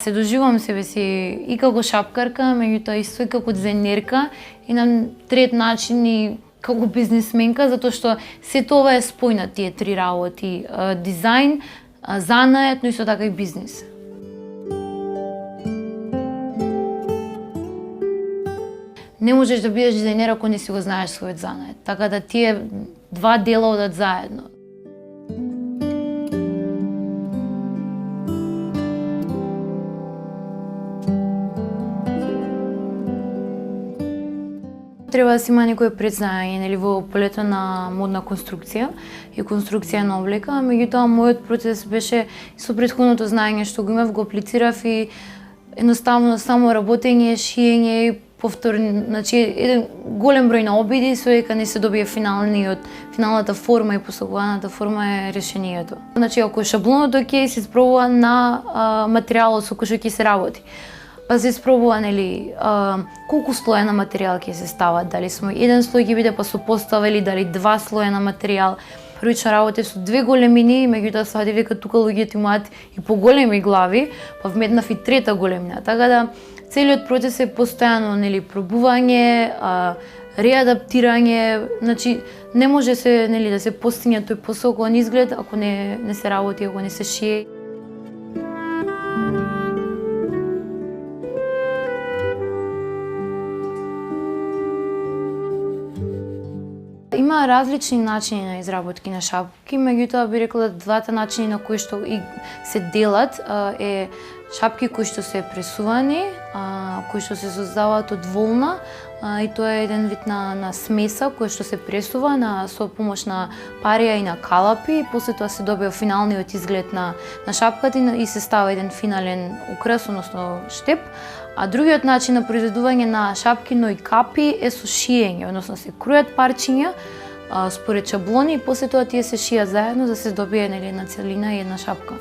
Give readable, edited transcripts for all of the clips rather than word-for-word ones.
Се доживувам себе си и како шапкарка, меѓутоа исто и како дизајнерка и на трет начин и како бизнисменка, затоа што сето ова е спојна тие три работи, дизајн, занает, но исто така и бизнис. Не можеш да бидеш дизајнер ако не си го знаеш својот занает, така да тие два дела одат заедно. Треба да си има некој предзнаење, нели, во полето на модна конструкција и конструкција на облека, меѓутоа мојот процес беше со претходното знаење што го имав, го аплицирав и едноставно само работење, шиење и значи еден голем број на обиди со дека не се добие финалната форма и посакуваната форма е решението. Значи ако шаблоното ќе се испробува на материјалот со кој што ќе се работи. Па се испробува, нели, колку слоја на материјал ќе се стават, дали само еден слој ќе биде па сопоставени, дали два слоја на материјал. Првично работев со две големини, меѓутоа сватив дека тука луѓето имаат и поголеми глави, па вметнав и трета големина. Така да целиот процес е постојано, нели, пробување, реадаптирање, значи не може се, нели, да се постигне тој посокон изглед ако не се работи, ако не се шие. Има различни начини на изработки на шапки, меѓутоа би рекла двата начини на кои што и се делат е шапки кои што се пресувани, кои што се создаваат од волна, и тоа е еден вид на смеса која што се пресува со помош на парија и на калапи, и после тоа се добива финалниот изглед на шапката и се става еден финален украс, односно штеп. А другиот начин на произведување на шапки, но и капи е со шиење, односно се крујат парчиња според шаблони и после тоа тие се шијат заедно за да се добие, нели, една целина и една шапка.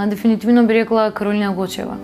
Дефинитивно би рекла Каролина Гочева.